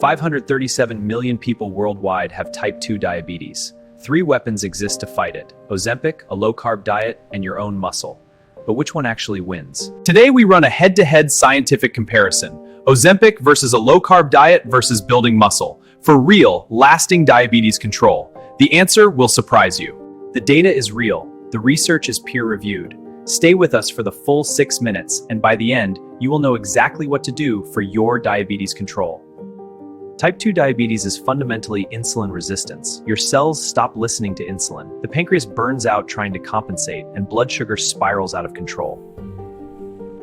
537 million people worldwide have type 2 diabetes. 3 weapons exist to fight it: Ozempic, a low-carb diet, and your own muscle. But which one actually wins? Today we run a head-to-head scientific comparison. Ozempic versus a low-carb diet versus building muscle. For real, lasting diabetes control. The answer will surprise you. The data is real. The research is peer-reviewed. Stay with us for the full 6 minutes, and by the end, you will know exactly what to do for your diabetes control. Type 2 diabetes is fundamentally insulin resistance. Your cells stop listening to insulin. The pancreas burns out trying to compensate, and blood sugar spirals out of control.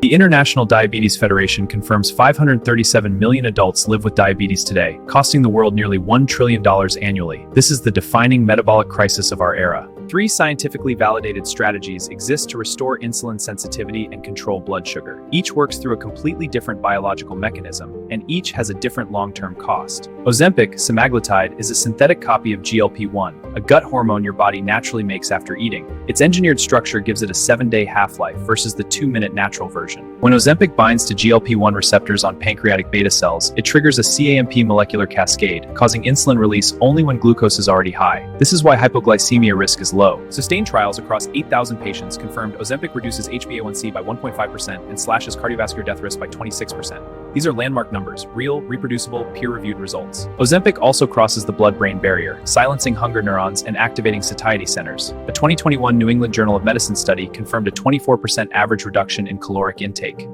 The International Diabetes Federation confirms 537 million adults live with diabetes today, costing the world nearly $1 trillion annually. This is the defining metabolic crisis of our era. 3 scientifically validated strategies exist to restore insulin sensitivity and control blood sugar. Each works through a completely different biological mechanism, and each has a different long-term cost. Ozempic, Semaglutide, is a synthetic copy of GLP-1, a gut hormone your body naturally makes after eating. Its engineered structure gives it a 7-day half-life versus the 2-minute natural version. When Ozempic binds to GLP-1 receptors on pancreatic beta cells, it triggers a CAMP molecular cascade, causing insulin release only when glucose is already high. This is why hypoglycemia risk is low. Sustained trials across 8,000 patients confirmed Ozempic reduces HbA1c by 1.5% and slashes cardiovascular death risk by 26%. These are landmark numbers, real, reproducible, peer-reviewed results. Ozempic also crosses the blood-brain barrier, silencing hunger neurons and activating satiety centers. A 2021 New England Journal of Medicine study confirmed a 24% average reduction in caloric intake.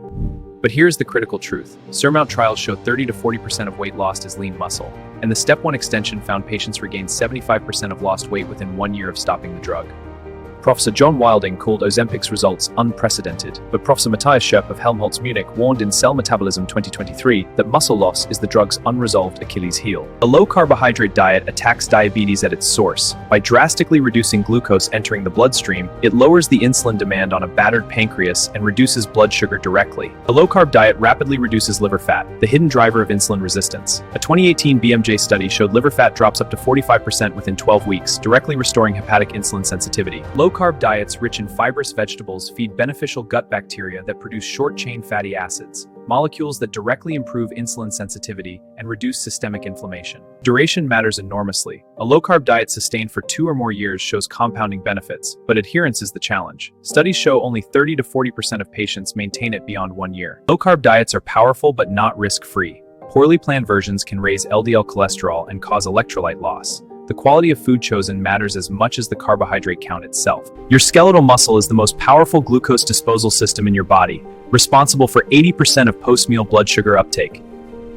But here's the critical truth. Surmount trials show 30 to 40% of weight lost is lean muscle, and the Step 1 extension found patients regained 75% of lost weight within 1 year of stopping the drug. Professor John Wilding called Ozempic's results unprecedented, but Professor Matthias Schoep of Helmholtz Munich warned in Cell Metabolism 2023 that muscle loss is the drug's unresolved Achilles heel. A low-carbohydrate diet attacks diabetes at its source. By drastically reducing glucose entering the bloodstream, it lowers the insulin demand on a battered pancreas and reduces blood sugar directly. A low-carb diet rapidly reduces liver fat, the hidden driver of insulin resistance. A 2018 BMJ study showed liver fat drops up to 45% within 12 weeks, directly restoring hepatic insulin sensitivity. Low-carb diets rich in fibrous vegetables feed beneficial gut bacteria that produce short-chain fatty acids, molecules that directly improve insulin sensitivity and reduce systemic inflammation. Duration matters enormously. A low-carb diet sustained for 2 or more years shows compounding benefits, but adherence is the challenge. Studies show only 30 to 40% of patients maintain it beyond 1 year. Low-carb diets are powerful but not risk-free. Poorly planned versions can raise LDL cholesterol and cause electrolyte loss. The quality of food chosen matters as much as the carbohydrate count itself. Your skeletal muscle is the most powerful glucose disposal system in your body, responsible for 80% of post-meal blood sugar uptake.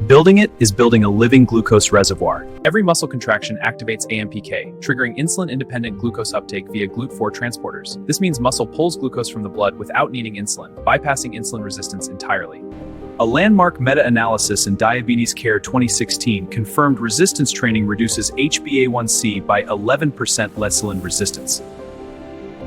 Building it is building a living glucose reservoir. Every muscle contraction activates AMPK, triggering insulin-independent glucose uptake via GLUT4 transporters. This means muscle pulls glucose from the blood without needing insulin, bypassing insulin resistance entirely. A landmark meta-analysis in Diabetes Care 2016 confirmed resistance training reduces HbA1c by 11% less insulin resistance.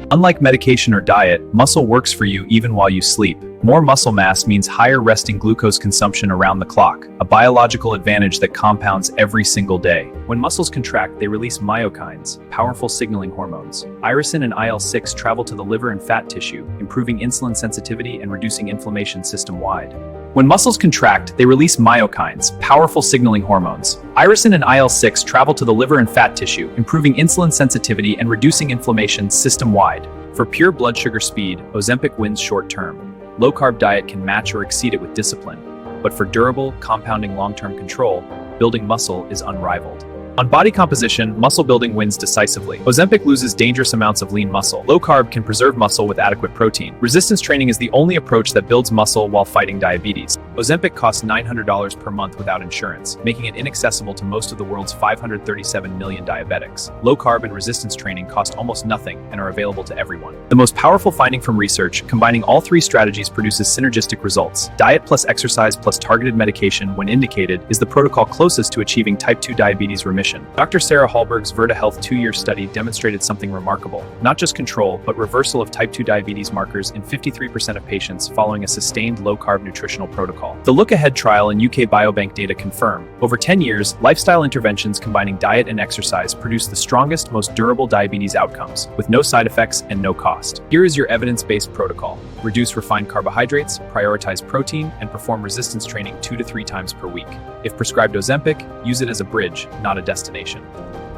Unlike medication or diet, muscle works for you even while you sleep. More muscle mass means higher resting glucose consumption around the clock, a biological advantage that compounds every single day. When muscles contract, they release myokines, powerful signaling hormones. Irisin and IL-6 travel to the liver and fat tissue, improving insulin sensitivity and reducing inflammation system-wide. When muscles contract, they release myokines, powerful signaling hormones. Irisin and IL-6 travel to the liver and fat tissue, improving insulin sensitivity and reducing inflammation system-wide. For pure blood sugar speed, Ozempic wins short-term. Low-carb diet can match or exceed it with discipline. But for durable, compounding long-term control, building muscle is unrivaled. On body composition, muscle building wins decisively. Ozempic loses dangerous amounts of lean muscle. Low carb can preserve muscle with adequate protein. Resistance training is the only approach that builds muscle while fighting diabetes. Ozempic costs $900 per month without insurance, making it inaccessible to most of the world's 537 million diabetics. Low carb and resistance training cost almost nothing and are available to everyone. The most powerful finding from research, combining all 3 strategies produces synergistic results. Diet plus exercise plus targeted medication, when indicated, is the protocol closest to achieving type 2 diabetes remission. nutrition. Dr. Sarah Hallberg's VertaHealth 2-year study demonstrated something remarkable. Not just control, but reversal of type 2 diabetes markers in 53% of patients following a sustained low-carb nutritional protocol. The Look-Ahead trial and UK Biobank data confirm, over 10 years, lifestyle interventions combining diet and exercise produce the strongest, most durable diabetes outcomes, with no side effects and no cost. Here is your evidence-based protocol. Reduce refined carbohydrates, prioritize protein, and perform resistance training 2 to 3 times per week. If prescribed Ozempic, use it as a bridge, not a destination.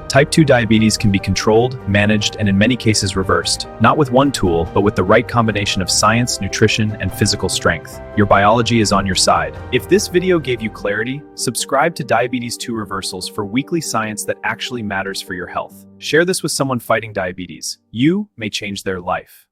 Type 2 diabetes can be controlled, managed, and in many cases reversed, not with one tool, but with the right combination of science, nutrition, and physical strength. Your biology is on your side. If this video gave you clarity, subscribe to Diabetes 2 Reversals for weekly science that actually matters for your health. Share this with someone fighting diabetes. You may change their life.